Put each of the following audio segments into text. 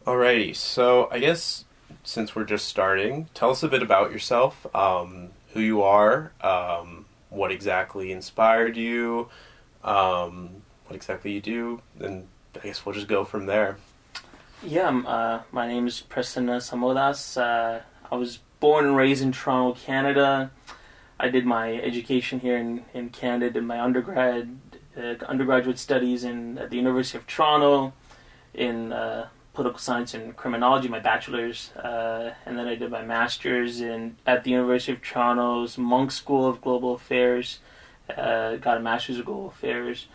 Alrighty, so I guess since we're just starting, tell us a bit about yourself, who you are, what exactly inspired you, what exactly you do, and I guess we'll just go from there. Yeah, my name is Prasanna Samodas. I was born and raised in Toronto, Canada. I did my education here in Canada, did my undergraduate studies at the University of Toronto in political science and criminology, my bachelor's, and then I did my master's at the University of Toronto's Monk School of Global Affairs. Got a master's of global affairs,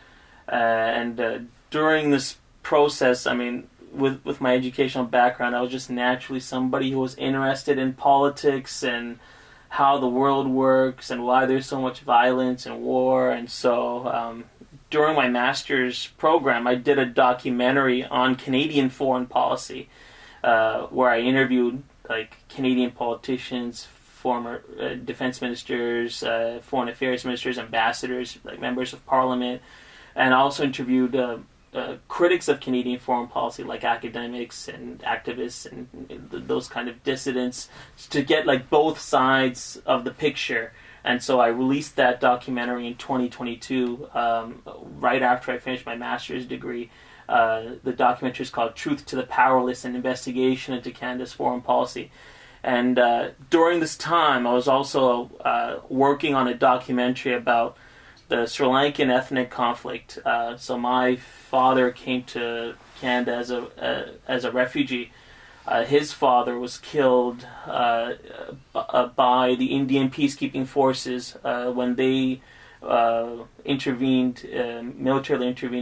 and during this process, I mean, with my educational background, I was just naturally somebody who was interested in politics and how the world works and why there's so much violence and war. And so during my master's program, I did a documentary on Canadian foreign policy, where I interviewed like Canadian politicians, former defense ministers, foreign affairs ministers, ambassadors, like members of parliament, and I also interviewed critics of Canadian foreign policy, like academics and activists and those kind of dissidents, to get like both sides of the picture. And so I released that documentary in 2022, right after I finished my master's degree. The documentary is called "Truth to the Powerless: An Investigation into Canada's Foreign Policy." And during this time, I was also working on a documentary about the Sri Lankan ethnic conflict. So my father came to Canada as a refugee. His father was killed by the Indian peacekeeping forces when they militarily intervened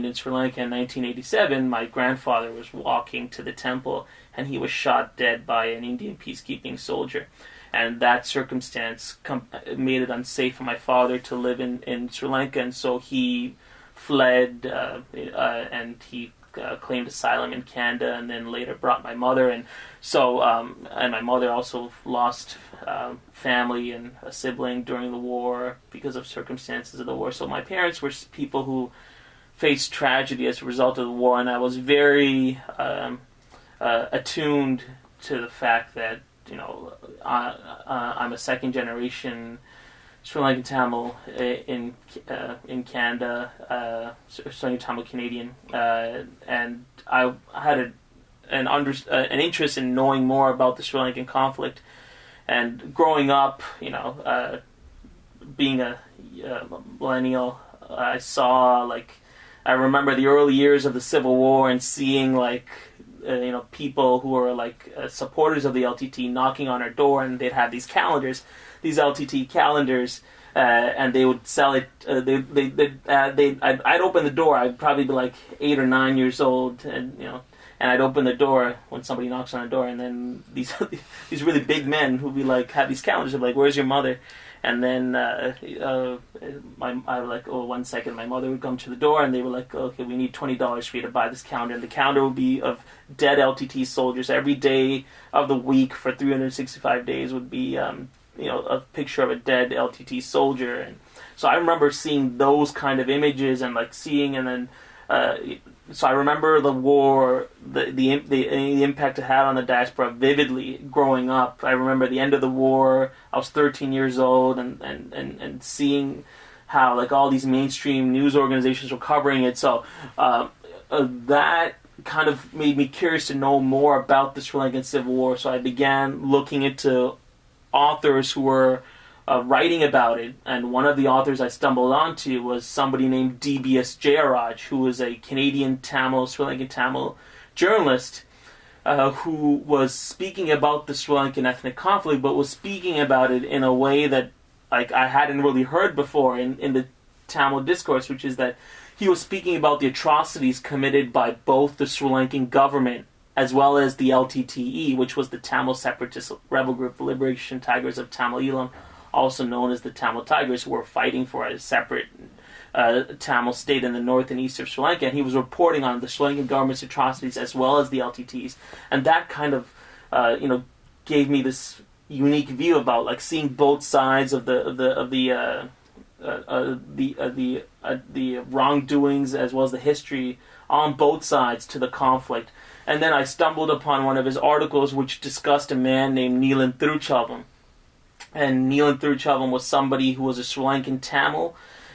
in Sri Lanka in 1987. My grandfather was walking to the temple and he was shot dead by an Indian peacekeeping soldier. And that circumstance made it unsafe for my father to live in Sri Lanka, and so he fled and he claimed asylum in Canada, and then later brought my mother. And so, and my mother also lost family and a sibling during the war because of circumstances of the war. So my parents were people who faced tragedy as a result of the war, and I was very attuned to the fact that, you know, I'm a second generation Sri Lankan Tamil in Canada, Sri Lankan Tamil Canadian, and I had an interest in knowing more about the Sri Lankan conflict. And growing up, you know, being a millennial, I remember the early years of the Civil War and seeing people who were supporters of the LTT knocking on our door, and they'd have these LTT calendars, and they would sell it. I'd open the door. I'd probably be like 8 or 9 years old, and I'd open the door when somebody knocks on the door, and then these really big men who'd be like, have these calendars. I'd be like, "Where's your mother?" And then I was like, "Oh, 1 second." My mother would come to the door, and they were like, "Okay, we need $20 for you to buy this calendar." And the calendar would be of dead LTT soldiers. Every day of the week for 365 days would be, a picture of a dead LTT soldier. And so I remember seeing those kind of images and so I remember the war, the impact it had on the diaspora vividly growing up. I remember the end of the war. I was 13 years old, and seeing how like all these mainstream news organizations were covering it. So that kind of made me curious to know more about the Sri Lankan Civil War. So I began looking into authors who were writing about it, and one of the authors I stumbled onto was somebody named D.B.S. Jayaraj, who was a Canadian Tamil, Sri Lankan Tamil journalist, who was speaking about the Sri Lankan ethnic conflict, but was speaking about it in a way that I hadn't really heard before in the Tamil discourse, which is that he was speaking about the atrocities committed by both the Sri Lankan government as well as the LTTE, which was the Tamil separatist rebel group, the Liberation Tigers of Tamil Eelam, also known as the Tamil Tigers, who were fighting for a separate Tamil state in the north and east of Sri Lanka. And he was reporting on the Sri Lankan government's atrocities as well as the LTTs, and that kind of gave me this unique view about like seeing both sides of the wrongdoings as well as the history on both sides to the conflict. And then I stumbled upon one of his articles which discussed a man named Neelan Tiruchelvam. And Neelan Tiruchelvam was somebody who was a Sri Lankan Tamil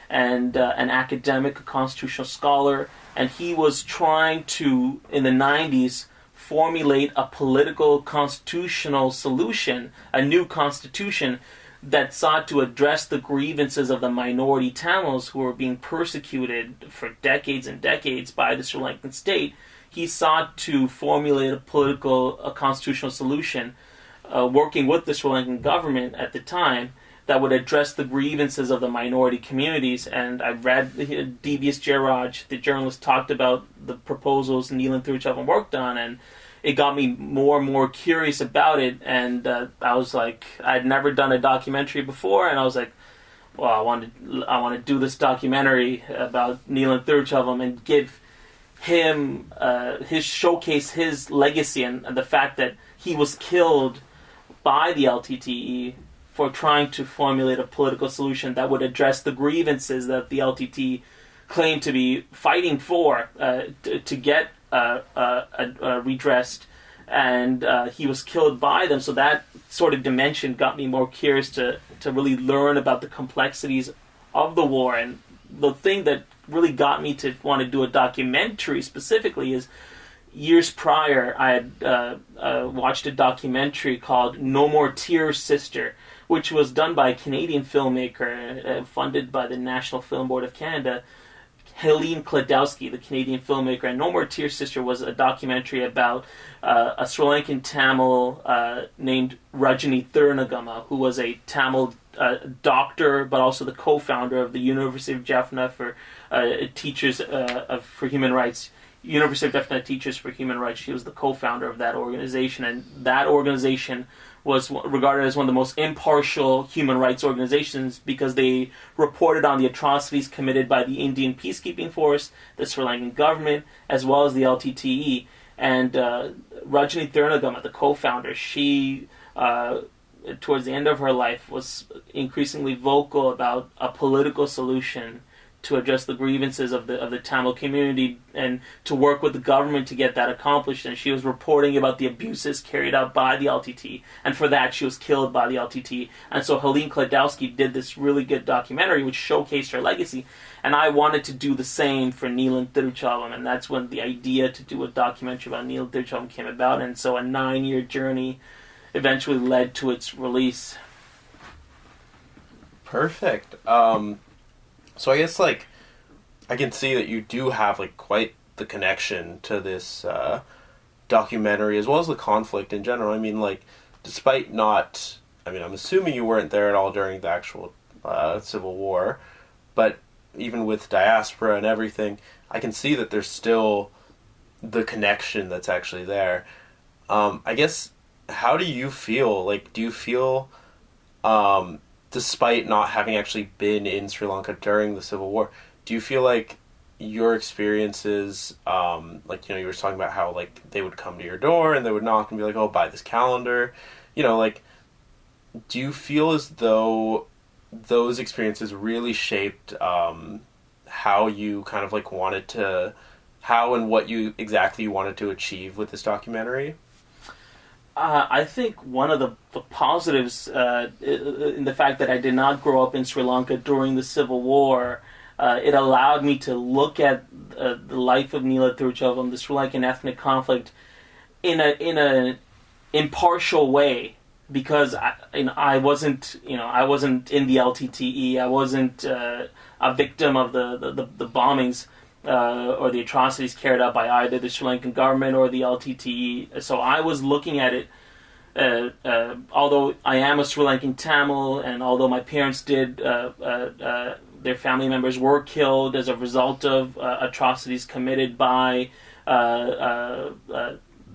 and an academic, a constitutional scholar, and he was trying to, in the 90s, formulate a political constitutional solution, a new constitution that sought to address the grievances of the minority Tamils who were being persecuted for decades and decades by the Sri Lankan state. He sought to formulate a constitutional solution, working with the Sri Lankan government at the time, that would address the grievances of the minority communities. And I read Devious Jairaj, the journalist, talked about the proposals Neelan Tiruchelvam worked on, and it got me more and more curious about it. And I was like, I'd never done a documentary before, and I was like, well, I want to do this documentary about Neelan Tiruchelvam and give him showcase his legacy and the fact that he was killed by the LTTE for trying to formulate a political solution that would address the grievances that the LTTE claimed to be fighting for to get redressed, and he was killed by them. So that sort of dimension got me more curious to really learn about the complexities of the war. And the thing that really got me to want to do a documentary specifically is, years prior, I had watched a documentary called No More Tears, Sister, which was done by a Canadian filmmaker funded by the National Film Board of Canada, Helene Kladowski, the Canadian filmmaker. And No More Tears, Sister was a documentary about a Sri Lankan Tamil named Rajani Thirunagama, who was a Tamil doctor, but also the co-founder of the University of Jaffna for Teachers for Human Rights. University of Jaffna Teachers for Human Rights. She was the co-founder of that organization, and that organization was regarded as one of the most impartial human rights organizations because they reported on the atrocities committed by the Indian peacekeeping force, the Sri Lankan government, as well as the LTTE. And Rajani Thirunagama, the co-founder, she, towards the end of her life, was increasingly vocal about a political solution to address the grievances of the Tamil community and to work with the government to get that accomplished. And she was reporting about the abuses carried out by the LTT, and for that she was killed by the LTT. And so Helene Kladowski did this really good documentary which showcased her legacy, and I wanted to do the same for Neelan Tiruchelvam, and that's when the idea to do a documentary about Neelan Tiruchelvam came about. And so a 9-year journey eventually led to its release. Perfect. So I guess, like, I can see that you do have, like, quite the connection to this documentary, as well as the conflict in general. I mean, like, despite not... I mean, I'm assuming you weren't there at all during the actual Civil War, but even with Diaspora and everything, I can see that there's still the connection that's actually there. I guess, how do you feel? Like, do you feel... despite not having actually been in Sri Lanka during the Civil War, do you feel like your experiences, like, you know, you were talking about how, like, they would come to your door and they would knock and be like, oh, buy this calendar, you know, like, do you feel as though those experiences really shaped how you kind of, like, wanted to, how and what you exactly wanted to achieve with this documentary? I think one of the positives in the fact that I did not grow up in Sri Lanka during the Civil War, it allowed me to look at the life of Neelan Tiruchelvam, the Sri Lankan ethnic conflict, in a impartial way, because I wasn't in the LTTE, I wasn't a victim of the bombings. Or the atrocities carried out by either the Sri Lankan government or the LTTE. So I was looking at it, although I am a Sri Lankan Tamil, and although my parents their family members were killed as a result of atrocities committed by the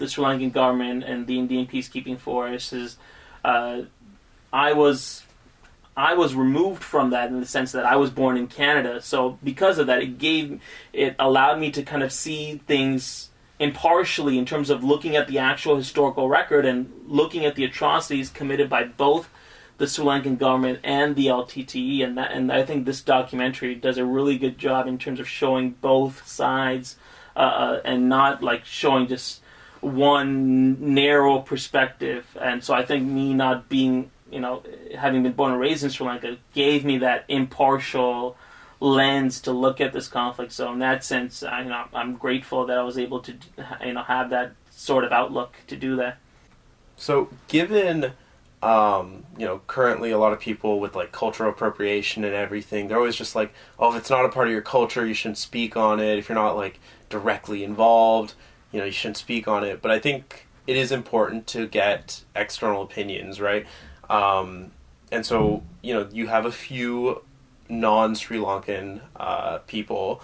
Sri Lankan government and the Indian peacekeeping forces, I was removed from that in the sense that I was born in Canada. So because of that, it allowed me to kind of see things impartially in terms of looking at the actual historical record and looking at the atrocities committed by both the Sri Lankan government and the LTTE. And I think this documentary does a really good job in terms of showing both sides and not like showing just one narrow perspective. And so I think me not being, having been born and raised in Sri Lanka gave me that impartial lens to look at this conflict. So in that sense, I'm grateful that I was able to, have that sort of outlook to do that. So given, currently a lot of people with like cultural appropriation and everything, they're always just like, oh, if it's not a part of your culture, you shouldn't speak on it. If you're not like directly involved, you shouldn't speak on it. But I think it is important to get external opinions, right? And so, you have a few non-Sri Lankan people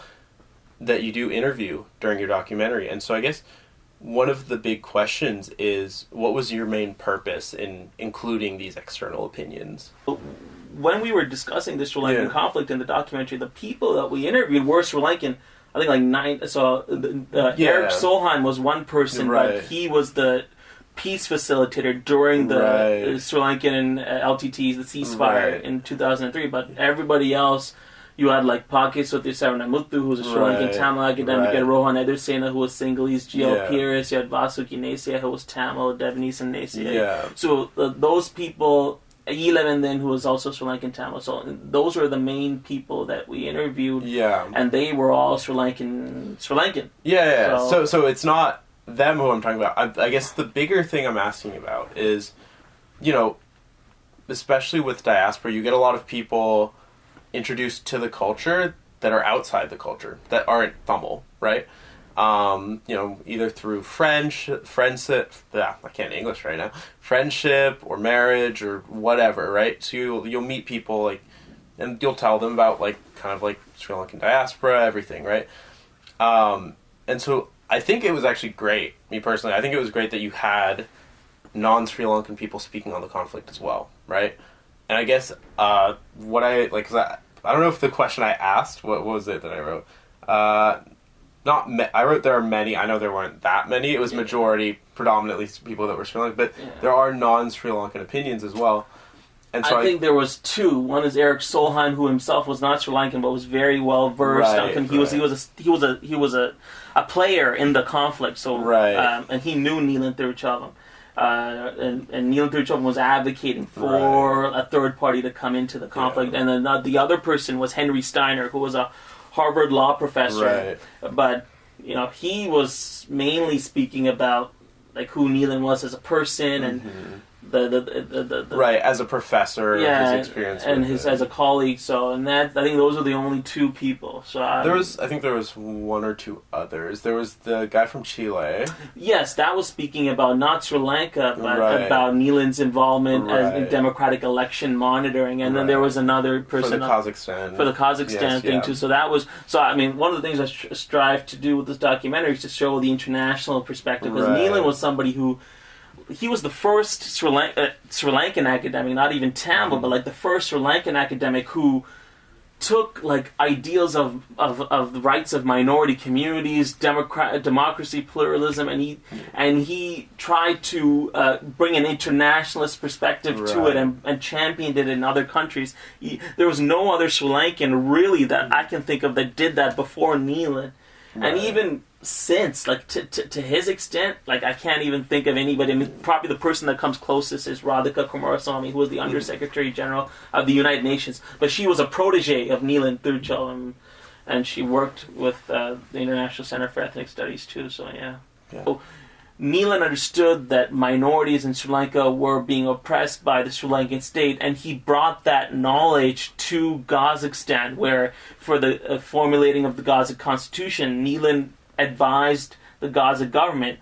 that you do interview during your documentary. And so I guess one of the big questions is, what was your main purpose in including these external opinions? When we were discussing the Sri Lankan conflict in the documentary, the people that we interviewed were Sri Lankan. I think like 9. So Eric Solheim was one person, but he was the peace facilitator during the Sri Lankan LTTEs, the ceasefire in 2003. But everybody else, you had like Pakiswati Saranamuthu, who was a Sri Lankan Tamil academic, you had Rohan Edersena, who was Sinhalese, G.L. Pierce, you had Vasuki Nesia, who was Tamil, Devneesan Nesia. So those people, Eelam, and then who was also Sri Lankan Tamil. So those were the main people that we interviewed. And they were all Sri Lankan. So it's not them who I'm talking about. I guess the bigger thing I'm asking about is, especially with Diaspora, you get a lot of people introduced to the culture that are outside the culture, that aren't Tamil, right? Either through friendship, I can't English right now, friendship or marriage or whatever, right? So you'll meet people like, and you'll tell them about like, kind of like Sri Lankan diaspora, everything, right? And so I think it was actually great, me personally, I think it was great that you had non-Sri Lankan people speaking on the conflict as well, right? And I guess, what I don't know if the question I asked, what was it that I wrote? I wrote there are many. I know there weren't that many. It was majority, predominantly people that were Sri Lankan, but there are non-Sri Lankan opinions as well. And so I think there was two. One is Eric Solheim, who himself was not Sri Lankan, but was very well versed. He was a player in the conflict. So and he knew Neelan Tiruchelvam. And Neelan Tiruchelvam was advocating for a third party to come into the conflict. And then the other person was Henry Steiner, who was a Harvard law professor. But, he was mainly speaking about like who Neelan was as a person and the as a professor, his experience and as a colleague. So, and that I think those are the only two people. So there was one or two others. There was the guy from Chile. Yes, that was speaking about not Sri Lanka, but about Neelan's involvement in democratic election monitoring. And then there was another person for the Kazakhstan thing too. So that was one of the things I strive to do with this documentary is to show the international perspective, because Neelan was somebody who. He was the first Sri Lankan academic, not even Tamil, but like the first Sri Lankan academic who took like ideals of the rights of minority communities, democracy, pluralism, and he tried to bring an internationalist perspective to it and championed it in other countries. There was no other Sri Lankan really that I can think of that did that before Neelan, and even since, like to his extent, like I can't even think of anybody. I mean, probably the person that comes closest is Radhika Kumarasamy, who was the Undersecretary General of the United Nations, but she was a protege of Neelan Tiruchelvam, and she worked with the International Center for Ethnic Studies too. So So Neelan understood that minorities in Sri Lanka were being oppressed by the Sri Lankan state, and he brought that knowledge to Kazakhstan, where for the formulating of the Kazakh constitution, Neelan advised the Gaza government,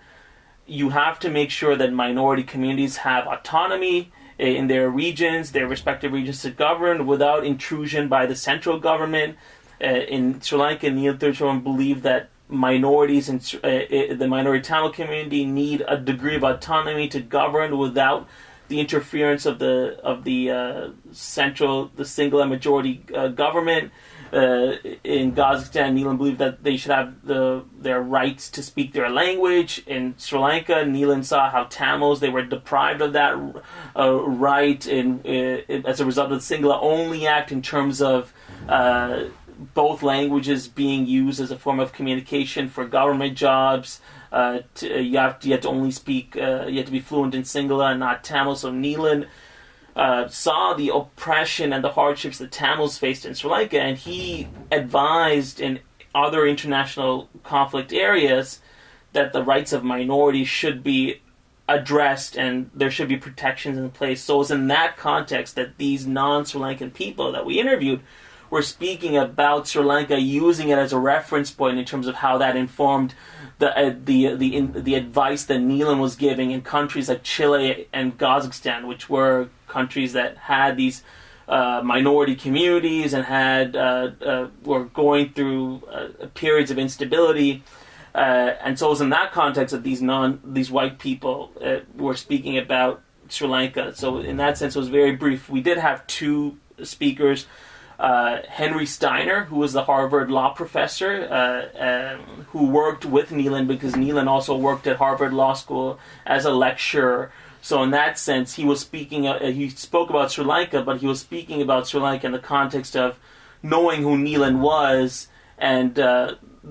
you have to make sure that minority communities have autonomy in their regions, their respective regions to govern without intrusion by the central government. In Sri Lanka, Neelan Tiruchelvam believed that minorities in the minority Tamil community need a degree of autonomy to govern without the interference of the single majority government. In Kazakhstan, Neelan believed that they should have their rights to speak their language. In Sri Lanka, Neelan saw how Tamils, they were deprived of that right as a result of the Sinhala Only Act in terms of both languages being used as a form of communication for government jobs. You have to only speak. You have to be fluent in Sinhala and not Tamil. So Neelan saw the oppression and the hardships that Tamils faced in Sri Lanka, and he advised in other international conflict areas that the rights of minorities should be addressed and there should be protections in place. So it was in that context that these non-Sri Lankan people that we interviewed were speaking about Sri Lanka, using it as a reference point in terms of how that informed the advice that Neelan was giving in countries like Chile and Kazakhstan, which were countries that had these minority communities and were going through periods of instability. And so it was in that context that these white people were speaking about Sri Lanka. So in that sense, it was very brief. We did have two speakers. Henry Steiner, who was the Harvard law professor, who worked with Neelan because Neelan also worked at Harvard Law School as a lecturer. So in that sense, he spoke about Sri Lanka, but he was speaking about Sri Lanka in the context of knowing who Neelan was and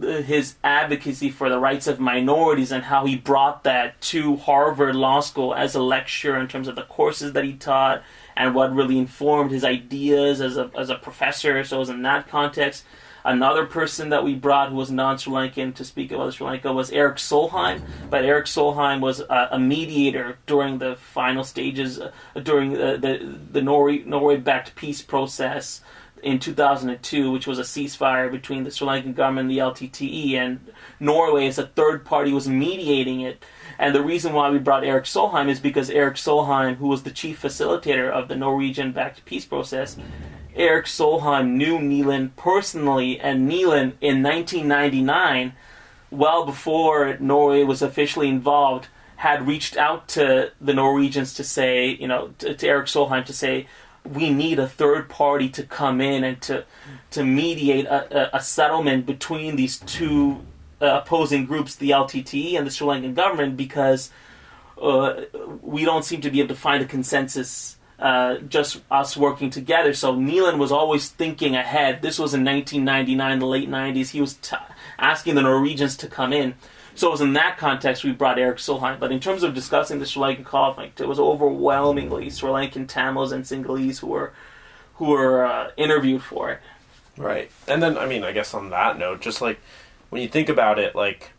his advocacy for the rights of minorities and how he brought that to Harvard Law School as a lecturer in terms of the courses that he taught and what really informed his ideas as a professor. So it was in that context. Another person that we brought who was non-Sri Lankan to speak about Sri Lanka was Eric Solheim. But Eric Solheim was a mediator during the final stages, during the Norway-backed peace process in 2002, which was a ceasefire between the Sri Lankan government and the LTTE, and Norway as a third party was mediating it. And the reason why we brought Eric Solheim is because Eric Solheim, who was the chief facilitator of the Norwegian-backed peace process, Eric Solheim knew Neelan personally, and Neelan in 1999, well before Norway was officially involved, had reached out to the Norwegians to say, to Eric Solheim to say, we need a third party to come in and to mediate a settlement between these two opposing groups, the LTTE and the Sri Lankan government, because we don't seem to be able to find a consensus, just us working together. So Neelan was always thinking ahead. This was in 1999, the late 90s. He was asking the Norwegians to come in. So it was in that context we brought Eric Solheim. But in terms of discussing the Sri Lankan conflict, it was overwhelmingly Sri Lankan Tamils and Sinhalese who were interviewed for it. Right. And then, I guess on that note, just like when you think about it, like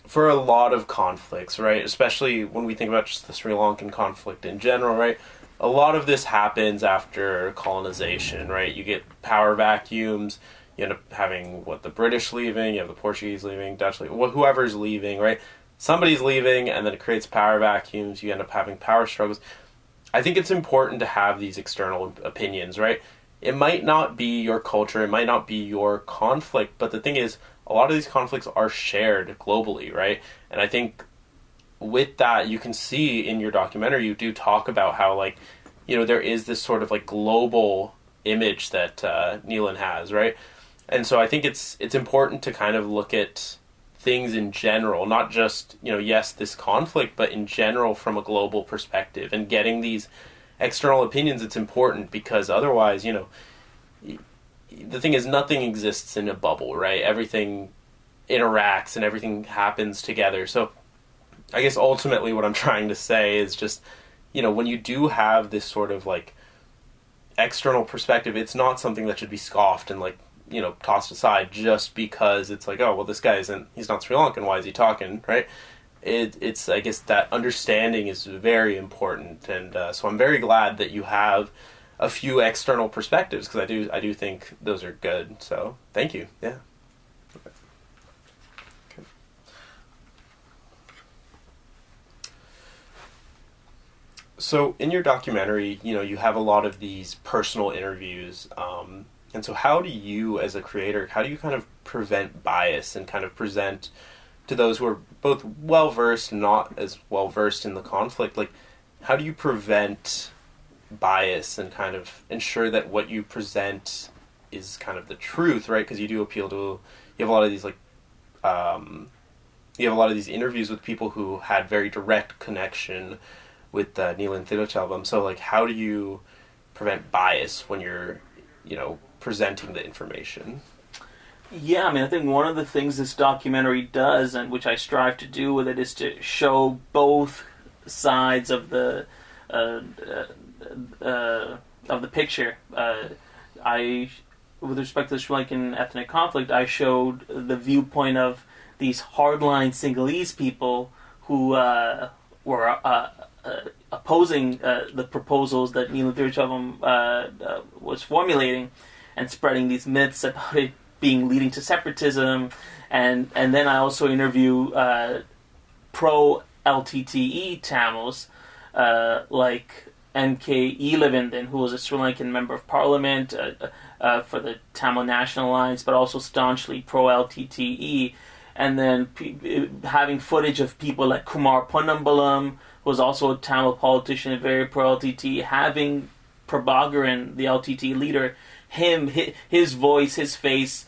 for a lot of conflicts, right, especially when we think about just the Sri Lankan conflict in general, right, a lot of this happens after colonization, right? You get power vacuums. You end up having, the British leaving, you have the Portuguese leaving, Dutch leaving, whoever's leaving, right? Somebody's leaving, and then it creates power vacuums. You end up having power struggles. I think it's important to have these external opinions, right? It might not be your culture, it might not be your conflict, but the thing is, a lot of these conflicts are shared globally, right? And I think with that, you can see in your documentary, you do talk about how, there is this sort of, global image that Neelan has, right? And so I think it's important to kind of look at things in general, not just, yes, this conflict, but in general from a global perspective. And getting these external opinions, it's important because otherwise, the thing is nothing exists in a bubble, right? Everything interacts and everything happens together. So I guess ultimately what I'm trying to say is just, when you do have this sort of external perspective, it's not something that should be scoffed and tossed aside just because it's this guy he's not Sri Lankan, why is he talking, right? It's I guess that understanding is very important, and so I'm very glad that you have a few external perspectives, because I do think those are good, so thank you. Yeah. Okay. So in your documentary, you have a lot of these personal interviews, and so how do you, as a creator, how do you kind of prevent bias and kind of present to those who are both well-versed and not as well-versed in the conflict, how do you prevent bias and kind of ensure that what you present is kind of the truth, right? Because you do appeal to, you have a lot of these, you have a lot of these interviews with people who had very direct connection with Neelan Tiruchelvam. So, how do you prevent bias when you're, presenting the information. Yeah, I mean, I think one of the things this documentary does, and which I strive to do with it, is to show both sides of the picture. With respect to the Sri Lankan ethnic conflict, I showed the viewpoint of these hardline Sinhalese people who were opposing the proposals that Neelan Tiruchelvam was formulating, and spreading these myths about it leading to separatism, and then I also interview pro LTTE Tamils like N.K. Eelam, who was a Sri Lankan member of parliament for the Tamil National Alliance, but also staunchly pro LTTE, and then having footage of people like Kumar Ponnambalam, who was also a Tamil politician and very pro LTTE, having Prabhakaran, the LTTE leader, his voice, his face,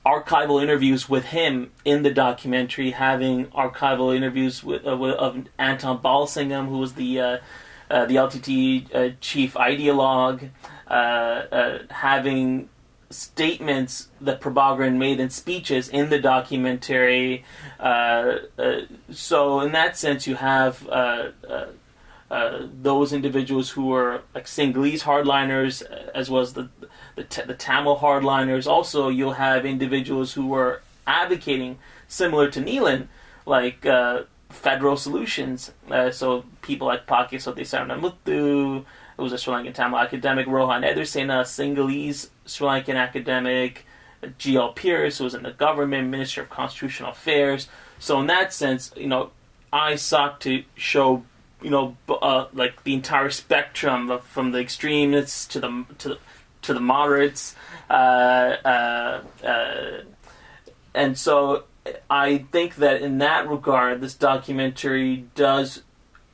archival interviews with him in the documentary, having archival interviews of Anton Balsingham, who was the LTTE chief ideologue, having statements that Prabhakaran made in speeches in the documentary. So in that sense, you have those individuals who were like Sinhalese hardliners, as well as the Tamil hardliners. Also, you'll have individuals who were advocating, similar to Neelan, like federal solutions. So people like Pakisoti Saranamuthu, who was a Sri Lankan Tamil academic, Rohan Edersena, Sinhalese Sri Lankan academic, G.L. Pierce, who was in the government, Minister of Constitutional Affairs. So in that sense, I sought to show, like the entire spectrum from the extremists to the moderates, and so I think that in that regard, this documentary does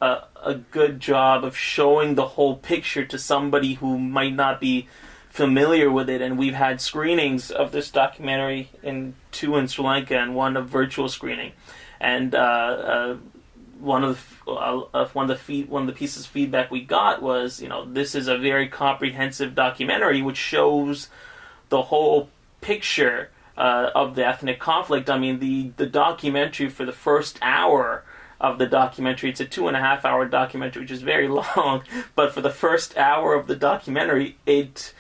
a good job of showing the whole picture to somebody who might not be familiar with it. And we've had screenings of this documentary, two in Sri Lanka and one a virtual screening. And one of the pieces of feedback we got was, this is a very comprehensive documentary which shows the whole picture of the ethnic conflict. I mean, the documentary, for the first hour of the documentary, it's a 2.5-hour documentary, which is very long, but for the first hour of the documentary, it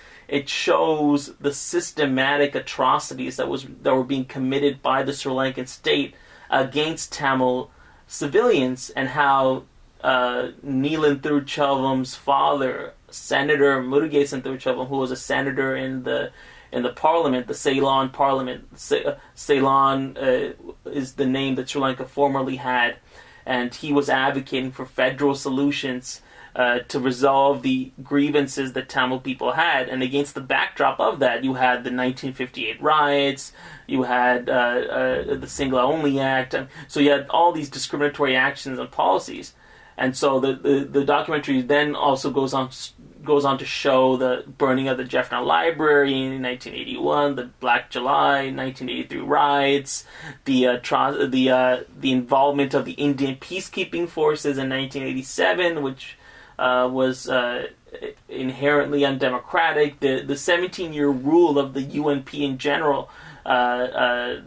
shows the systematic atrocities that were being committed by the Sri Lankan state against Tamil civilians, and how Neelan Tiruchelvam's father, Senator Murugesan Tiruchelvam, who was a senator in the parliament, the Ceylon parliament. Ceylon is the name that Sri Lanka formerly had, and he was advocating for federal solutions to resolve the grievances that Tamil people had. And against the backdrop of that, you had the 1958 riots, you had the Sinhala Only Act, so you had all these discriminatory actions and policies. And so the documentary then also goes on to show the burning of the Jaffna Library in 1981, the Black July 1983 riots, the involvement of the Indian peacekeeping forces in 1987, which was inherently undemocratic. The 17-year rule of the UNP in general,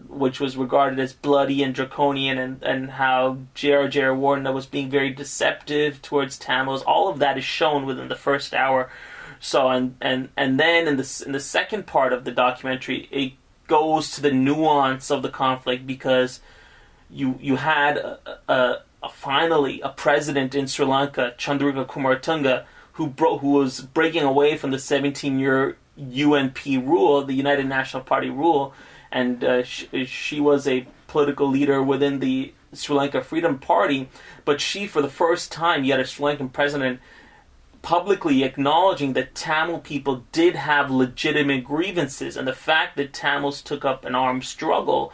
which was regarded as bloody and draconian, and how J.R. Warner was being very deceptive towards Tamils. All of that is shown within the first hour. So and then in the second part of the documentary, it goes to the nuance of the conflict, because you had finally a president in Sri Lanka, Chandrika Kumaratunga, who was breaking away from the 17-year UNP rule, the United National Party rule, and she was a political leader within the Sri Lanka Freedom Party, but she, for the first time, you had a Sri Lankan president publicly acknowledging that Tamil people did have legitimate grievances, and the fact that Tamils took up an armed struggle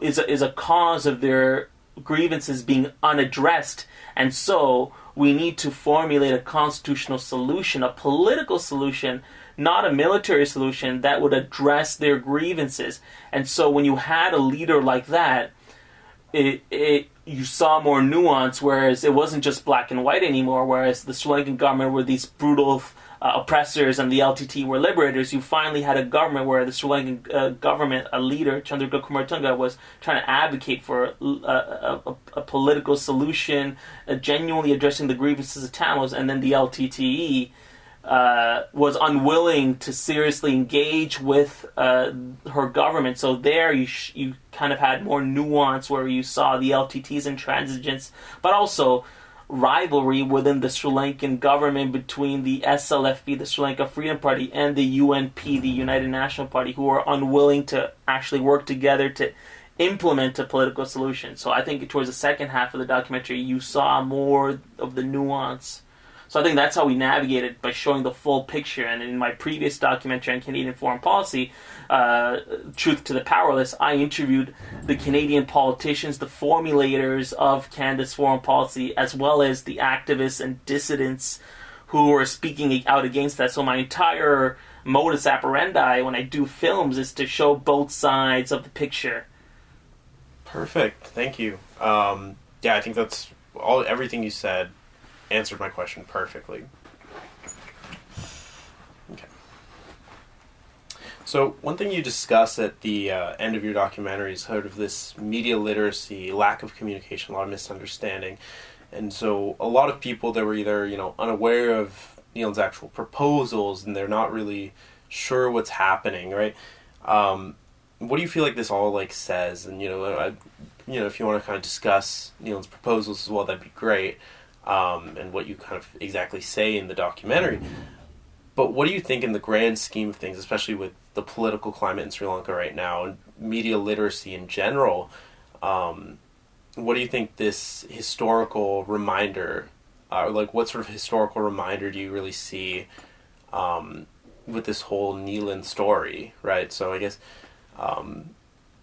is a cause of their grievances being unaddressed. And so we need to formulate a constitutional solution, a political solution, not a military solution, that would address their grievances. And so when you had a leader like that, you saw more nuance, whereas it wasn't just black and white anymore, whereas the Sri Lankan government were these brutal oppressors and the LTTE were liberators, you finally had a government where the Sri Lankan government, a leader, Chandrika Kumartunga, was trying to advocate for a political solution, genuinely addressing the grievances of Tamils, and then the LTTE was unwilling to seriously engage with her government. So there you kind of had more nuance where you saw the LTT's intransigence, but also rivalry within the Sri Lankan government between the SLFP, the Sri Lanka Freedom Party, and the UNP, the United National Party, who are unwilling to actually work together to implement a political solution. So I think towards the second half of the documentary, you saw more of the nuance. So I think that's how we navigated, by showing the full picture. And in my previous documentary on Canadian foreign policy, Truth to the Powerless, I interviewed the Canadian politicians, the formulators of Canada's foreign policy, as well as the activists and dissidents who were speaking out against that. So my entire modus operandi when I do films is to show both sides of the picture. Perfect. Thank you. Yeah, I think that's everything you said answered my question perfectly. Okay. So one thing you discuss at the end of your documentary is sort of this media literacy, lack of communication, a lot of misunderstanding. And so a lot of people that were either, unaware of Neelan's actual proposals, and they're not really sure what's happening, right? What do you feel like this all says? And if you want to kind of discuss Neelan's proposals as well, that'd be great. And what you kind of exactly say in the documentary. But what do you think in the grand scheme of things, especially with the political climate in Sri Lanka right now and media literacy in general, what do you think this historical reminder, what sort of historical reminder do you really see with this whole Neelan story, right? So I guess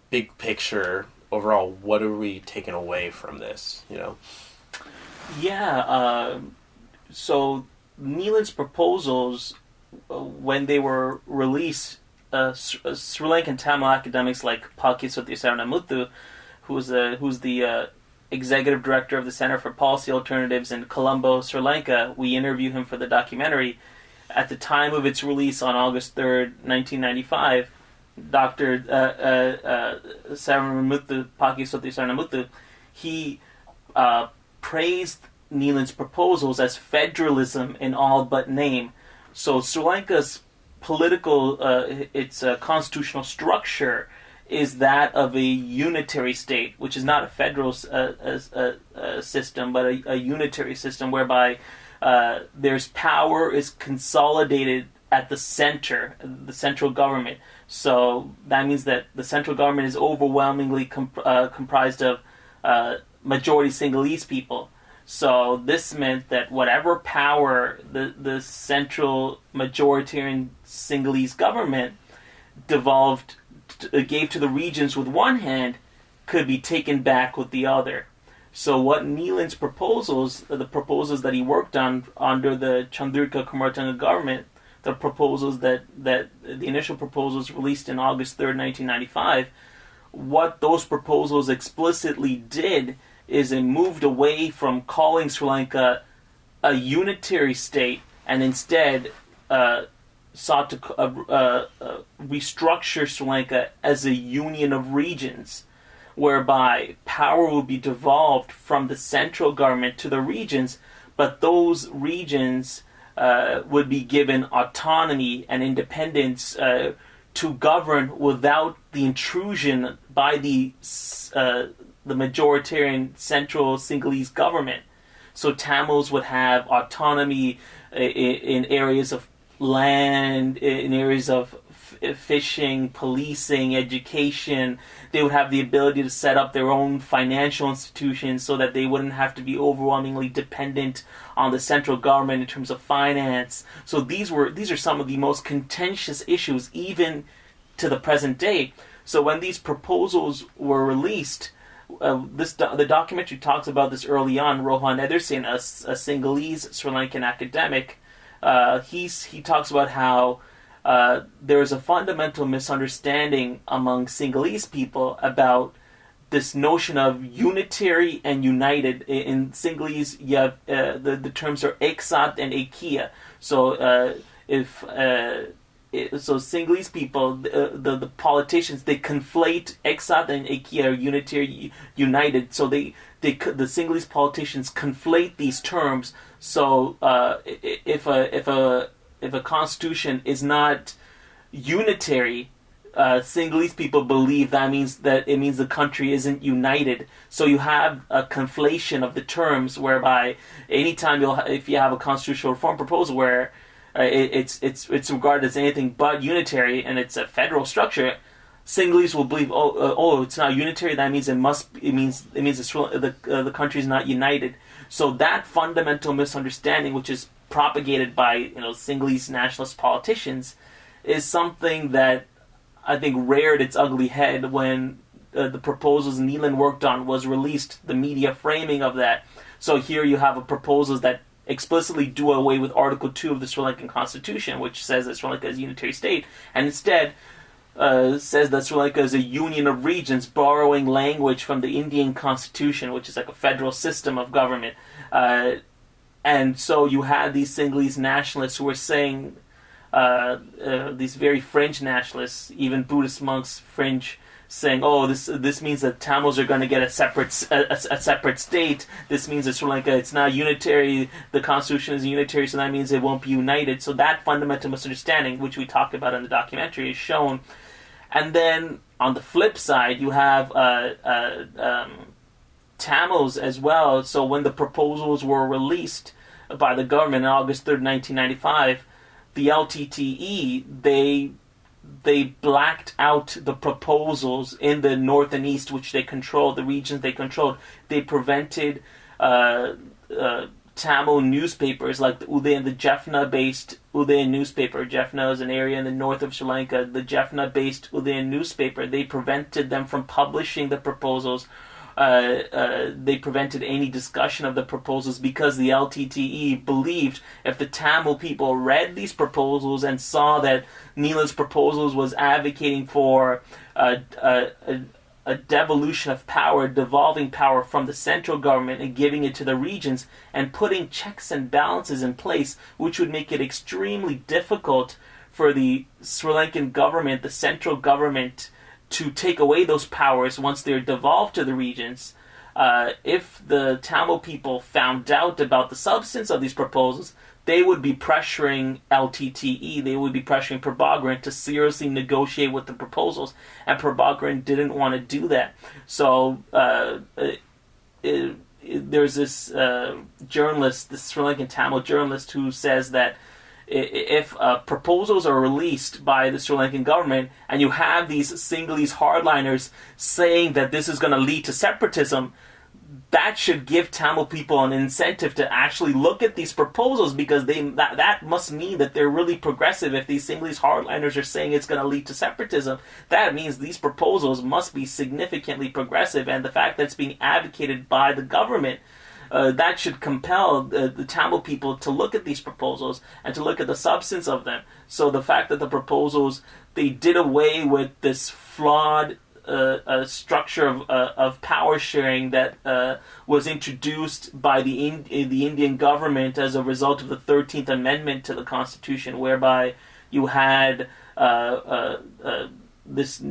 big picture, overall, what are we taking away from this, Yeah, so Neelan's proposals, when they were released, Sri Lankan Tamil academics like Pakiswati Saranamuthu, who's the executive director of the Center for Policy Alternatives in Colombo, Sri Lanka, we interviewed him for the documentary. At the time of its release on August 3rd, 1995, Dr. Saranamuthu, Pakiswati Saranamuthu, he praised Neelan's proposals as federalism in all but name. So Sri Lanka's political, its constitutional structure is that of a unitary state, which is not a federal system, but a unitary system whereby there's power is consolidated at the center, the central government. So that means that the central government is overwhelmingly comprised of majority Sinhalese people. So this meant that whatever power the central majoritarian Sinhalese government gave to the regions with one hand could be taken back with the other. So what Neelan's proposals, the proposals that he worked on under the Chandrika Kumartunga government, the proposals that the initial proposals released in August 3rd, 1995, what those proposals explicitly did is it moved away from calling Sri Lanka a unitary state and instead sought to restructure Sri Lanka as a union of regions, whereby power would be devolved from the central government to the regions, but those regions would be given autonomy and independence to govern without the intrusion by the majoritarian central Sinhalese government. So Tamils would have autonomy in areas of land, in areas of fishing, policing, education. They would have the ability to set up their own financial institutions so that they wouldn't have to be overwhelmingly dependent on the central government in terms of finance. So these are some of the most contentious issues even to the present day. So when these proposals were released, the documentary talks about this early on. Rohan Ederson, a Sinhalese Sri Lankan academic, he talks about how there is a fundamental misunderstanding among Sinhalese people about this notion of unitary and united. In Sinhalese, you have the terms are eksat and ekia. So so Sinhalese people, the politicians, they conflate eksat and ekia, or unitary, united. So the Sinhalese politicians conflate these terms. So if a constitution is not unitary, Sinhalese people believe that means the country isn't united. So you have a conflation of the terms, whereby anytime if you have a constitutional reform proposal where it's regarded as anything but unitary and it's a federal structure, Sinhalese will believe, it's not unitary. That means it means the country is not united. So that fundamental misunderstanding, which is propagated by Sinhalese nationalist politicians, is something that I think reared its ugly head when the proposals Neelan worked on was released, the media framing of that. So here you have proposals that explicitly do away with Article 2 of the Sri Lankan Constitution, which says that Sri Lanka is a unitary state, and instead says that Sri Lanka is a union of regions, borrowing language from the Indian Constitution, which is like a federal system of government. And so you had these Sinhalese nationalists who were saying, these very fringe nationalists, even Buddhist monks, fringe, saying, this means that Tamils are going to get a separate state. This means that Sri Lanka, it's not unitary. The constitution is unitary, so that means it won't be united. So that fundamental misunderstanding, which we talked about in the documentary, is shown. And then on the flip side, you have Tamils as well. So when the proposals were released by the government on August 3rd, 1995, the LTTE, they blacked out the proposals in the north and east, which they controlled, the regions they controlled. They prevented Tamil newspapers like the Udayan, the Jaffna-based Udayan newspaper. Jaffna is an area in the north of Sri Lanka. The Jaffna-based Udayan newspaper, they prevented them from publishing the proposals. They prevented any discussion of the proposals because the LTTE believed if the Tamil people read these proposals and saw that Neelan's proposals was advocating for a devolution of power, devolving power from the central government and giving it to the regions, and putting checks and balances in place, which would make it extremely difficult for the Sri Lankan government, the central government, to take away those powers once they're devolved to the regions. If the Tamil people found out about the substance of these proposals, they would be pressuring LTTE, they would be pressuring Prabhakaran to seriously negotiate with the proposals, and Prabhakaran didn't want to do that. So there's this journalist, this Sri Lankan Tamil journalist, who says that if proposals are released by the Sri Lankan government and you have these Sinhalese hardliners saying that this is going to lead to separatism, that should give Tamil people an incentive to actually look at these proposals, because that must mean that they're really progressive. If these Sinhalese hardliners are saying it's going to lead to separatism, that means these proposals must be significantly progressive, and the fact that it's being advocated by the government, that should compel the Tamil people to look at these proposals and to look at the substance of them. So the fact that the proposals, they did away with this flawed structure of power sharing that was introduced by the Indian government as a result of the 13th Amendment to the Constitution, whereby you had this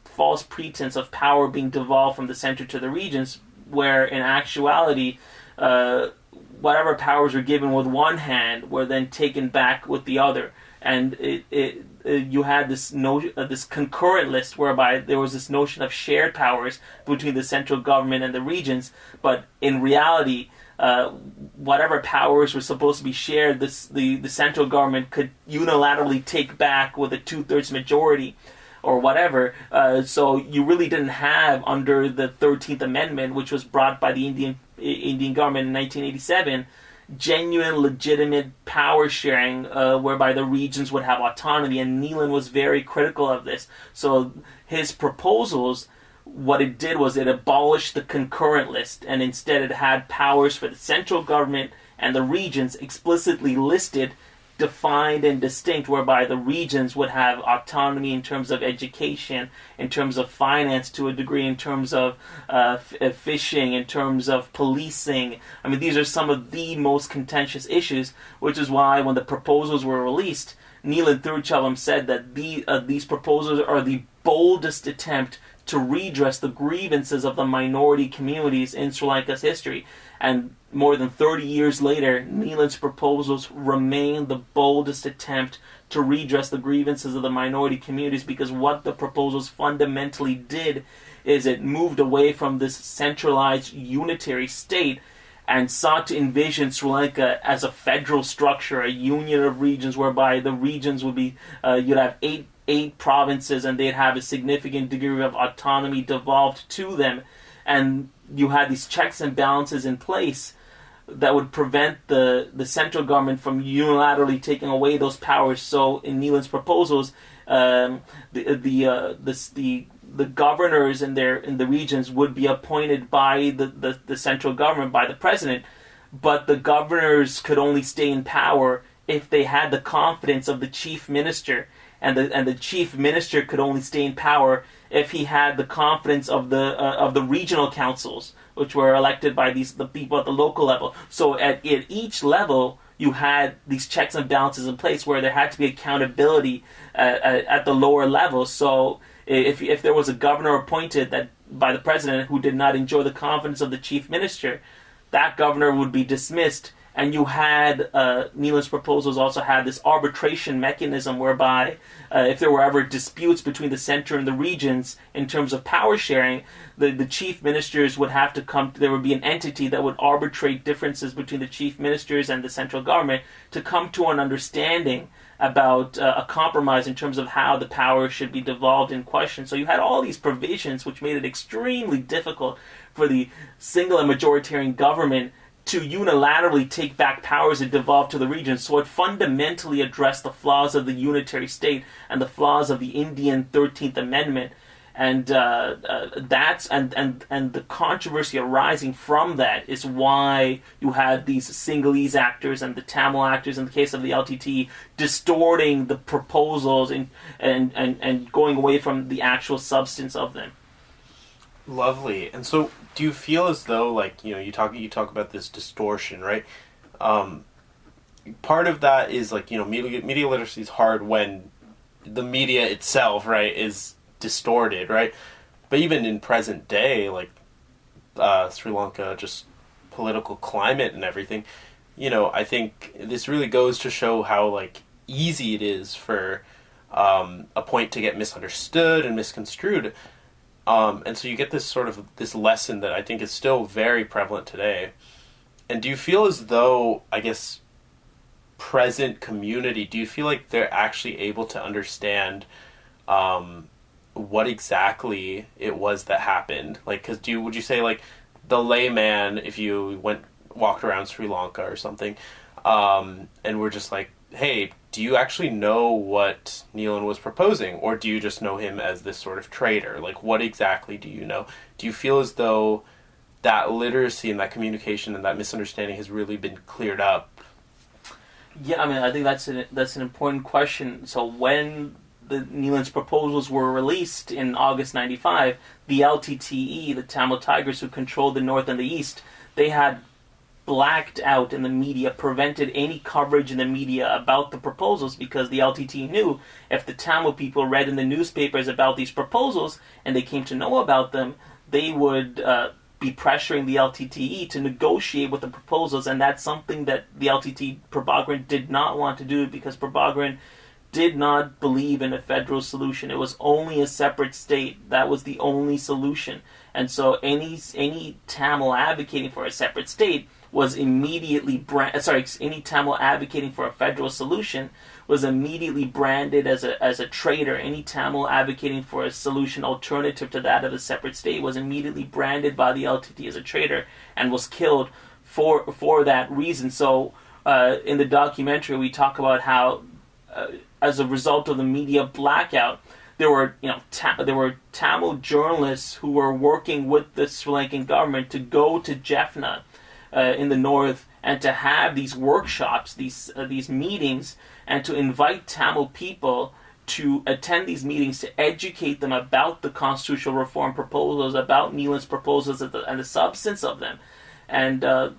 false pretense of power being devolved from the center to the regions, where in actuality whatever powers were given with one hand were then taken back with the other, and you had this concurrent list whereby there was this notion of shared powers between the central government and the regions, but in reality, whatever powers were supposed to be shared, the central government could unilaterally take back with a 2/3 majority or whatever. So you really didn't have, under the 13th Amendment, which was brought by the Indian government in 1987, genuine, legitimate power sharing, whereby the regions would have autonomy, and Neelan was very critical of this. So his proposals, what it did was it abolished the concurrent list, and instead it had powers for the central government and the regions explicitly listed defined and distinct, whereby the regions would have autonomy in terms of education, in terms of finance to a degree, in terms of fishing, in terms of policing. I mean, these are some of the most contentious issues, which is why when the proposals were released, Neelan Tiruchelvam said that these proposals are the boldest attempt to redress the grievances of the minority communities in Sri Lanka's history. And more than 30 years later, Neelan's proposals remain the boldest attempt to redress the grievances of the minority communities, because what the proposals fundamentally did is it moved away from this centralized unitary state and sought to envision Sri Lanka as a federal structure, a union of regions, whereby the regions would be, you'd have eight provinces, and they'd have a significant degree of autonomy devolved to them, and you had these checks and balances in place that would prevent the central government from unilaterally taking away those powers. So in Neelan's proposals, the governors in the regions would be appointed by the central government, by the president, but the governors could only stay in power if they had the confidence of the chief minister, and the chief minister could only stay in power if he had the confidence of the regional councils, which were elected by the people at the local level. So at each level, you had these checks and balances in place where there had to be accountability at the lower level. So if there was a governor appointed that by the president who did not enjoy the confidence of the chief minister, that governor would be dismissed. And you had, Neelan's proposals also had this arbitration mechanism whereby if there were ever disputes between the center and the regions in terms of power sharing, the chief ministers would have to there would be an entity that would arbitrate differences between the chief ministers and the central government to come to an understanding about a compromise in terms of how the power should be devolved in question. So you had all these provisions which made it extremely difficult for the single and majoritarian government to unilaterally take back powers that devolved to the regions. So it fundamentally addressed the flaws of the unitary state and the flaws of the Indian 13th Amendment. And that's the controversy arising from that is why you had these Sinhalese actors and the Tamil actors in the case of the LTTE distorting the proposals and going away from the actual substance of them. Lovely. And so, do you feel as though, like, you talk about this distortion, right? Part of that is, like, media literacy is hard when the media itself, right, is distorted, right? But even in present day, like Sri Lanka, just political climate and everything, I think this really goes to show how, like, easy it is for a point to get misunderstood and misconstrued. And so you get this lesson that I think is still very prevalent today. And do you feel as though, I guess, present community, do you feel like they're actually able to understand what exactly it was that happened? Like, because would you say, like, the layman, if you walked around Sri Lanka or something, and we're just like, hey, do you actually know what Neelan was proposing? Or do you just know him as this sort of traitor? Like, what exactly do you know? Do you feel as though that literacy and that communication and that misunderstanding has really been cleared up? Yeah, I mean, I think that's an important question. So when the Neelan's proposals were released in August 95, the LTTE, the Tamil Tigers who controlled the north and the east, they had blacked out in the media, prevented any coverage in the media about the proposals, because the LTTE knew if the Tamil people read in the newspapers about these proposals and they came to know about them, they would be pressuring the LTTE to negotiate with the proposals, and that's something that the LTTE Prabhakaran did not want to do, because Prabhakaran did not believe in a federal solution. It was only a separate state. That was the only solution. And so any Tamil advocating for a separate state was immediately any Tamil advocating for a federal solution was immediately branded as a traitor. Any Tamil advocating for a solution alternative to that of a separate state was immediately branded by the LTT as a traitor and was killed for that reason. So in the documentary, we talk about how as a result of the media blackout, there were Tamil journalists who were working with the Sri Lankan government to go to Jaffna in the north, and to have these workshops, these meetings, and to invite Tamil people to attend these meetings to educate them about the constitutional reform proposals, about Neelan's proposals, and the substance of them. And the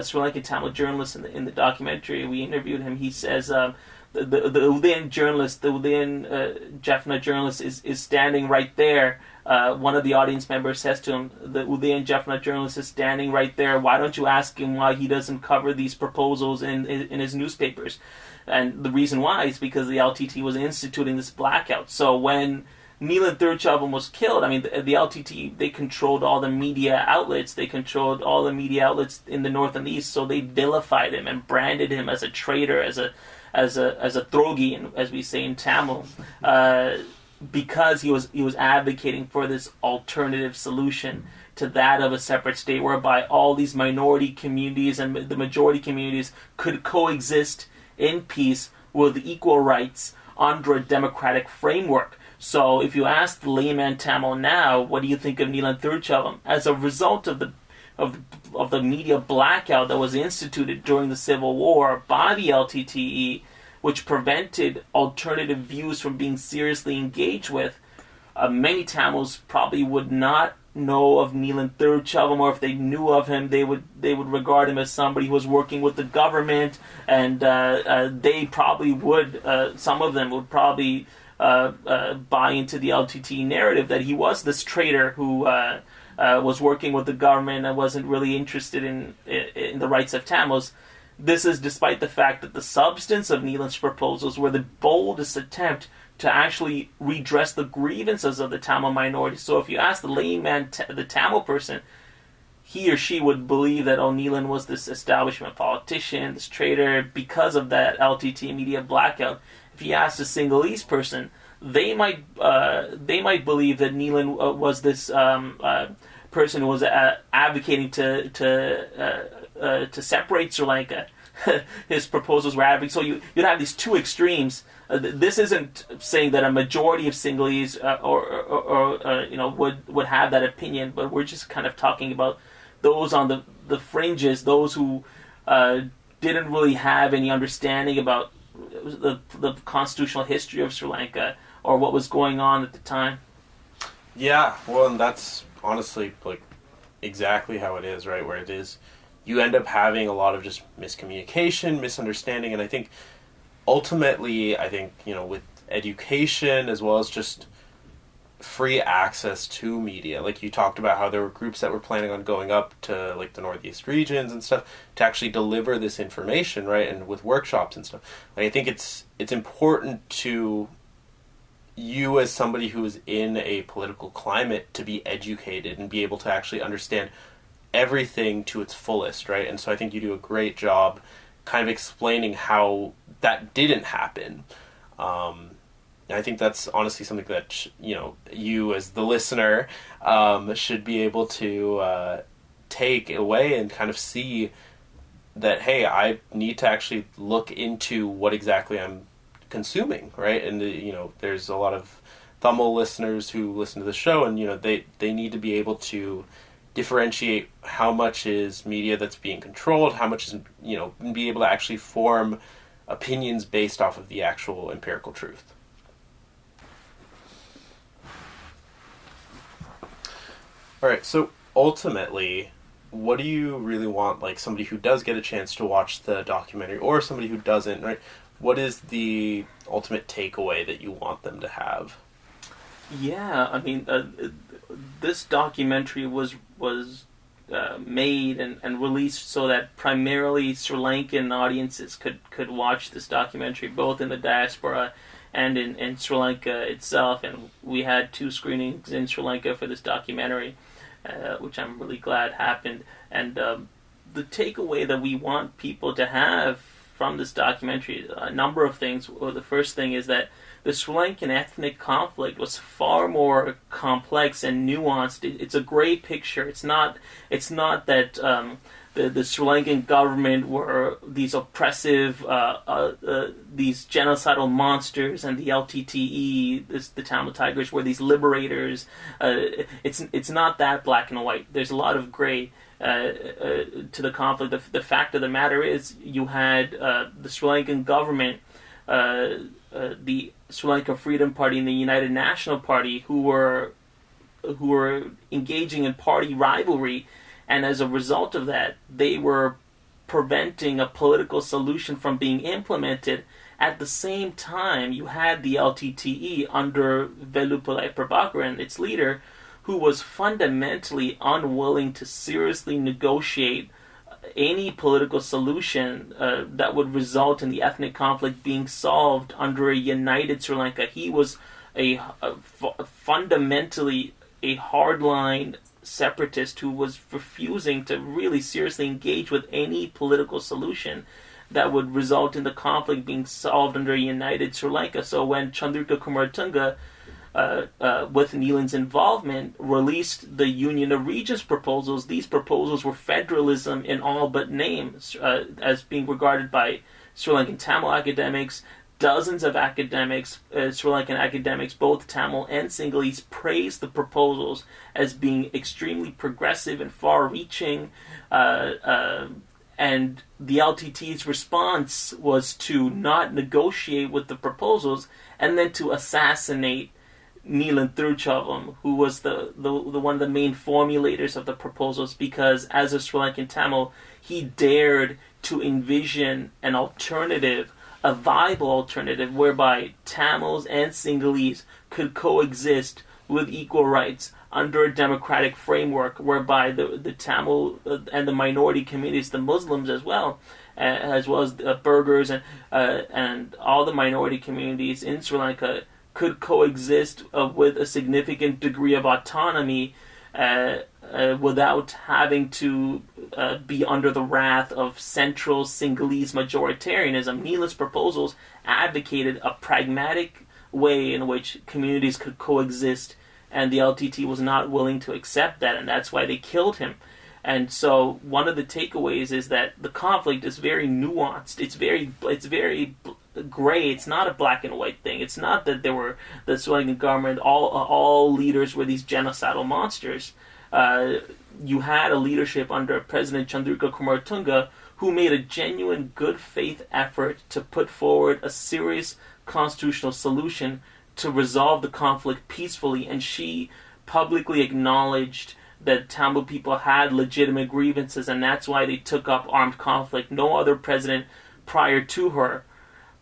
Sri Lankan Tamil journalist in the documentary, we interviewed him. He says the Udayan journalist, the Udayan Jaffna journalist, is standing right there. One of the audience members says to him, the Udayan Jaffna journalist is standing right there. Why don't you ask him why he doesn't cover these proposals in his newspapers? And the reason why is because the LTTE was instituting this blackout. So when Neelan Tiruchelvam was killed, I mean, the LTTE, they controlled all the media outlets. They controlled all the media outlets in the north and the east. So they vilified him and branded him as a traitor, as a drogi, as we say in Tamil, because he was advocating for this alternative solution to that of a separate state, whereby all these minority communities and the majority communities could coexist in peace with equal rights under a democratic framework. So if you ask the layman Tamil now, what do you think of Neelan Tiruchelvam? As a result of the media blackout that was instituted during the Civil War by the LTTE, which prevented alternative views from being seriously engaged with, many Tamils probably would not know of Neelan Tiruchelvam, or if they knew of him, they would regard him as somebody who was working with the government, and they probably would, some of them would probably buy into the LTTE narrative that he was this traitor who was working with the government and wasn't really interested in the rights of Tamils. This is despite the fact that the substance of Neelan's proposals were the boldest attempt to actually redress the grievances of the Tamil minority. So if you ask the layman, the Tamil person, he or she would believe that Neelan was this establishment politician, this traitor, because of that LTT media blackout. If you ask a Sinhalese person, they might believe that Neelan was this person who was advocating to separate Sri Lanka. His proposals were advocating. So you'd have these two extremes. This isn't saying that a majority of Sinhalese would have that opinion, but we're just kind of talking about those on the fringes, those who didn't really have any understanding about the constitutional history of Sri Lanka or what was going on at the time. Yeah, well, and that's honestly like exactly how it is, right? Where it is, you end up having a lot of just miscommunication, misunderstanding, and I think ultimately, with education as well as just free access to media, like you talked about how there were groups that were planning on going up to like the northeast regions and stuff to actually deliver this information, right? And with workshops and stuff. Like, I think it's important to you as somebody who is in a political climate to be educated and be able to actually understand everything to its fullest, right? And so I think you do a great job kind of explaining how that didn't happen. And I think that's honestly something that, you as the listener should be able to take away and kind of see that, hey, I need to actually look into what exactly I'm consuming, right? And, there's a lot of Tamil listeners who listen to the show, and, they need to be able to differentiate how much is media that's being controlled, how much is, be able to actually form opinions based off of the actual empirical truth. All right, so ultimately, what do you really want, like somebody who does get a chance to watch the documentary or somebody who doesn't, right? What is the ultimate takeaway that you want them to have? Yeah, I mean, this documentary was made and released so that primarily Sri Lankan audiences could watch this documentary, both in the diaspora and in Sri Lanka itself. And we had 2 screenings in Sri Lanka for this documentary, which I'm really glad happened. And the takeaway that we want people to have from this documentary, a number of things. Well, the first thing is that the Sri Lankan ethnic conflict was far more complex and nuanced. It's a gray picture. It's not that the Sri Lankan government were these oppressive, these genocidal monsters, and the LTTE, the Tamil Tigers, were these liberators. It's not that black and white. There's a lot of gray. to the conflict. The fact of the matter is, you had the Sri Lankan government, the Sri Lanka Freedom Party, and the United National Party, who were engaging in party rivalry, and as a result of that, they were preventing a political solution from being implemented. At the same time, you had the LTTE under Velupillai Prabhakaran, its leader, who was fundamentally unwilling to seriously negotiate any political solution that would result in the ethnic conflict being solved under a united Sri Lanka. He was fundamentally a hardline separatist who was refusing to really seriously engage with any political solution that would result in the conflict being solved under a united Sri Lanka. So when Chandrika Kumaratunga, with Neelan's involvement, released the Union of Regions proposals, these proposals were federalism in all but name, as being regarded by Sri Lankan Tamil academics. Dozens of academics, Sri Lankan academics, both Tamil and Sinhalese, praised the proposals as being extremely progressive and far-reaching, and the LTT's response was to not negotiate with the proposals and then to assassinate Neelan Tiruchelvam, who was the one of the main formulators of the proposals, because as a Sri Lankan Tamil, he dared to envision an alternative, a viable alternative, whereby Tamils and Sinhalese could coexist with equal rights under a democratic framework, whereby the Tamil and the minority communities, the Muslims as well as Burghers and all the minority communities in Sri Lanka, could coexist with a significant degree of autonomy without having to be under the wrath of central Sinhalese majoritarianism. Neelan's proposals advocated a pragmatic way in which communities could coexist, and the LTT was not willing to accept that, and that's why they killed him. And so one of the takeaways is that the conflict is very nuanced. It's very gray. It's not a black and white thing. It's not that there were the Sri Lankan government, all leaders were these genocidal monsters. You had a leadership under President Chandrika Kumaratunga who made a genuine good faith effort to put forward a serious constitutional solution to resolve the conflict peacefully, and she publicly acknowledged that Tamil people had legitimate grievances, and that's why they took up armed conflict. No other president prior to her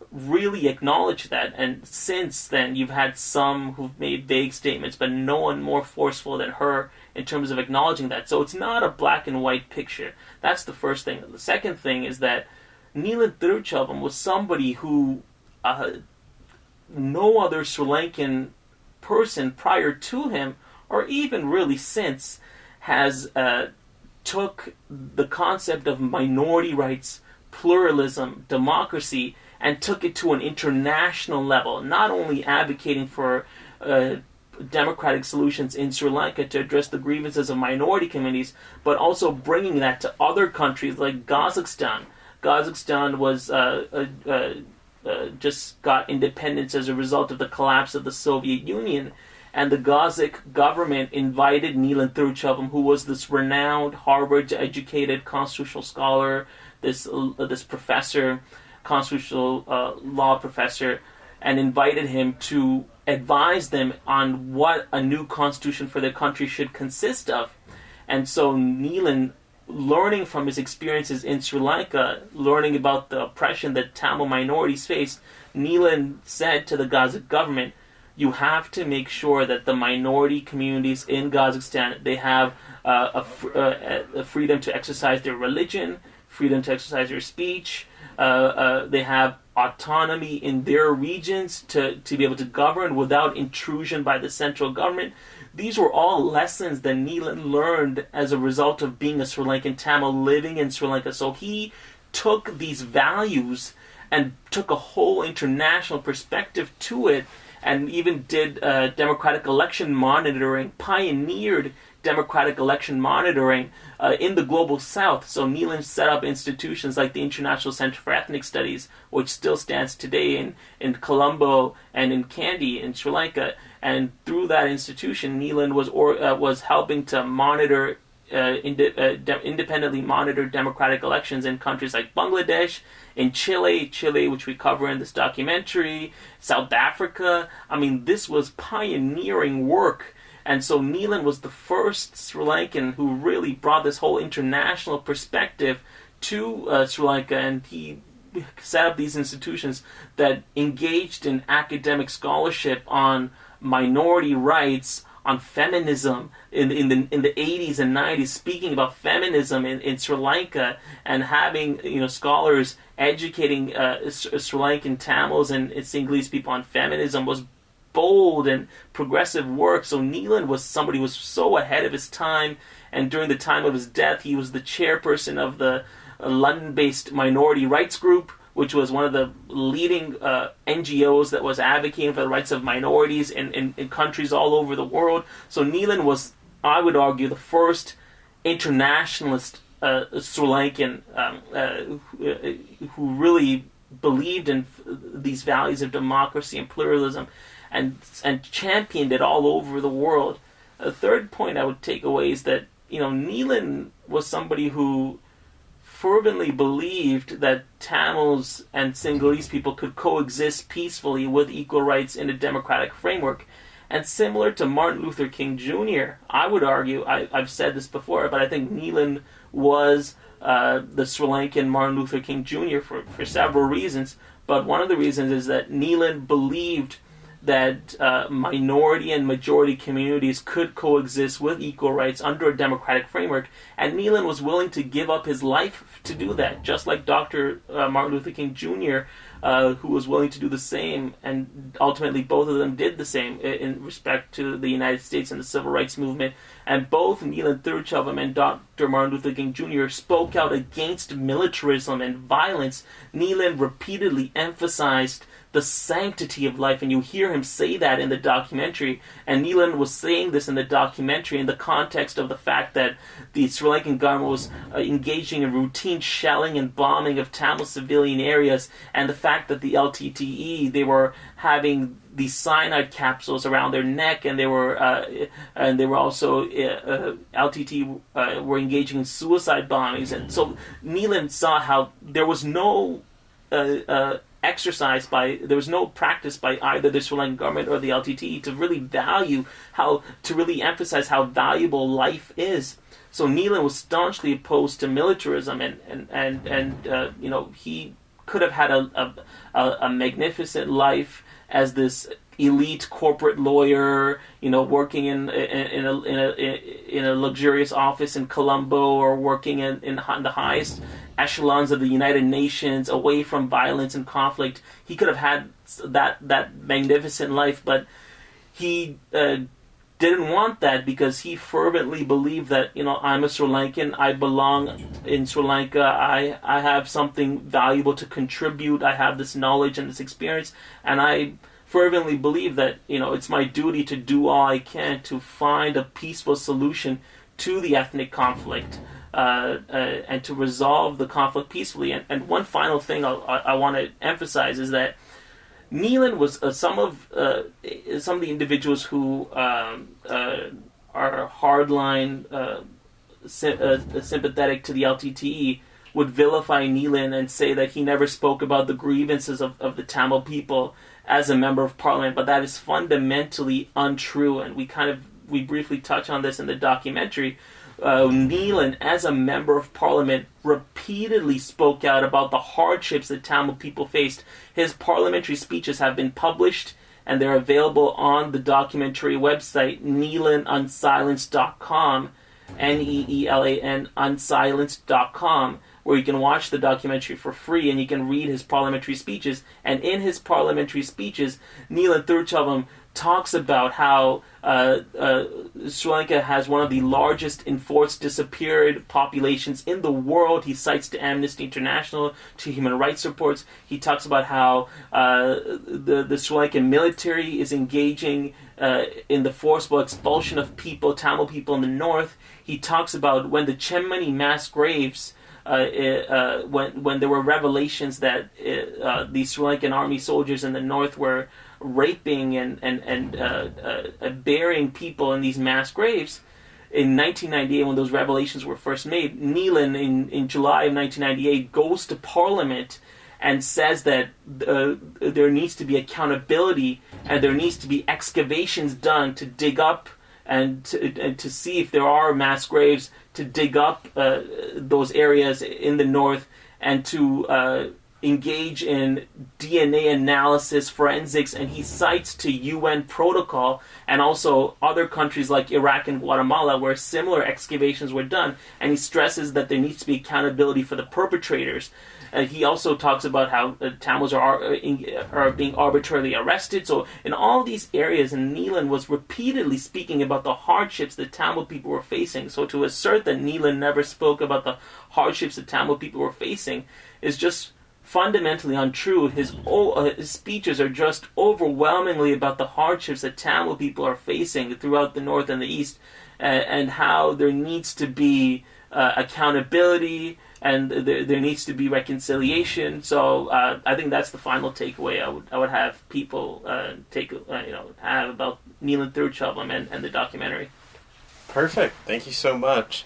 really acknowledged that, and since then you've had some who've made vague statements, but no one more forceful than her in terms of acknowledging that. So it's not a black and white picture. That's the first thing. The second thing is that Neelan Tiruchelvam was somebody who no other Sri Lankan person prior to him, or even really since, has took the concept of minority rights, pluralism, democracy, and took it to an international level, not only advocating for democratic solutions in Sri Lanka to address the grievances of minority communities, but also bringing that to other countries like Kazakhstan. Kazakhstan was just got independence as a result of the collapse of the Soviet Union, and the Kazakh government invited Neelan Tiruchelvam, who was this renowned Harvard-educated constitutional scholar, this professor, constitutional law professor, and invited him to advise them on what a new constitution for the country should consist of. And so Neelan, learning from his experiences in Sri Lanka, learning about the oppression that Tamil minorities faced, Neelan said to the Kazakh government, you have to make sure that the minority communities in Kazakhstan, they have a freedom to exercise their religion, freedom to exercise their speech, they have autonomy in their regions to be able to govern without intrusion by the central government. These were all lessons that Neelan learned as a result of being a Sri Lankan Tamil living in Sri Lanka. So he took these values and took a whole international perspective to it, and even did democratic election monitoring, pioneered democratic election monitoring in the global south. So Neelan set up institutions like the International Center for Ethnic Studies, which still stands today in Colombo and in Kandy in Sri Lanka. And through that institution, Neelan was helping to monitor independently monitored democratic elections in countries like Bangladesh, in Chile, which we cover in this documentary, South Africa. I mean, this was pioneering work. And so Neelan was the first Sri Lankan who really brought this whole international perspective to Sri Lanka, and he set up these institutions that engaged in academic scholarship on minority rights, on feminism in the 80s and 90s, speaking about feminism in Sri Lanka, and having scholars educating Sri Lankan Tamils and Sinhalese people on feminism was bold and progressive work. So Neelan was somebody who was so ahead of his time, and during the time of his death, he was the chairperson of the London-based Minority Rights Group, which was one of the leading NGOs that was advocating for the rights of minorities in countries all over the world. So Neelan was, I would argue, the first internationalist Sri Lankan who really believed in these values of democracy and pluralism, and championed it all over the world. A third point I would take away is that Neelan was somebody who fervently believed that Tamils and Sinhalese people could coexist peacefully with equal rights in a democratic framework. And similar to Martin Luther King Jr., I would argue, I've said this before, but I think Neelan was the Sri Lankan Martin Luther King Jr. for several reasons. But one of the reasons is that Neelan believed that minority and majority communities could coexist with equal rights under a democratic framework, and Neelan was willing to give up his life to do that, just like Dr. Martin Luther King Jr., who was willing to do the same, and ultimately both of them did the same in respect to the United States and the civil rights movement. And both Neelan Tiruchelvam and Dr. Martin Luther King Jr. spoke out against militarism and violence. Neelan repeatedly emphasized the sanctity of life, and you hear him say that in the documentary. And Neelan was saying this in the documentary in the context of the fact that the Sri Lankan government was engaging in routine shelling and bombing of Tamil civilian areas, and the fact that the LTTE, they were having these cyanide capsules around their neck, and they were also LTT were engaging in suicide bombings. And so Neelan saw how there was no there was no practice by either the Sri Lankan government or the LTTE to really emphasize how valuable life is. So Neelan was staunchly opposed to militarism, and he could have had a magnificent life as this elite corporate lawyer, working in a luxurious office in Colombo, or working in the highest echelons of the United Nations, away from violence and conflict. He could have had that magnificent life, but he didn't want that, because he fervently believed that, I'm a Sri Lankan, I belong in Sri Lanka, I have something valuable to contribute, I have this knowledge and this experience, and I fervently believe that, it's my duty to do all I can to find a peaceful solution to the ethnic conflict, and to resolve the conflict peacefully. And one final thing I want to emphasize is that Neelan was some of the individuals who are hardline sympathetic to the LTTE would vilify Neelan and say that he never spoke about the grievances of the Tamil people as a member of parliament, but that is fundamentally untrue, and we briefly touch on this in the documentary. Neelan, as a member of parliament, repeatedly spoke out about the hardships that Tamil people faced. His parliamentary speeches have been published, and they're available on the documentary website, NeelanUnsilenced.com, Neelan Unsilenced.com, where you can watch the documentary for free, and you can read his parliamentary speeches. And in his parliamentary speeches, Neelan Tiruchelvam talks about how Sri Lanka has one of the largest enforced disappeared populations in the world. He cites to Amnesty International, to human rights reports. He talks about how the Sri Lankan military is engaging in the forcible expulsion of Tamil people in the north. He talks about when the Chemmani mass graves, when there were revelations that the Sri Lankan army soldiers in the north were raping and burying people in these mass graves. in 1998, when those revelations were first made, Neelan in July of 1998 goes to Parliament and says that there needs to be accountability and there needs to be excavations done to dig up and to see if there are mass graves, to dig up those areas in the north, and to engage in DNA analysis, forensics, and he cites to UN protocol and also other countries like Iraq and Guatemala where similar excavations were done, and he stresses that there needs to be accountability for the perpetrators. He also talks about how Tamils are being arbitrarily arrested. So in all these areas, and Neelan was repeatedly speaking about the hardships that Tamil people were facing. So to assert that Neelan never spoke about the hardships that Tamil people were facing is just fundamentally untrue. His speeches are just overwhelmingly about the hardships that Tamil people are facing throughout the north and the east, and how there needs to be accountability, and there needs to be reconciliation. So I think that's the final takeaway I would have people have about Neelan Tiruchelvam and the documentary. Perfect. Thank you so much.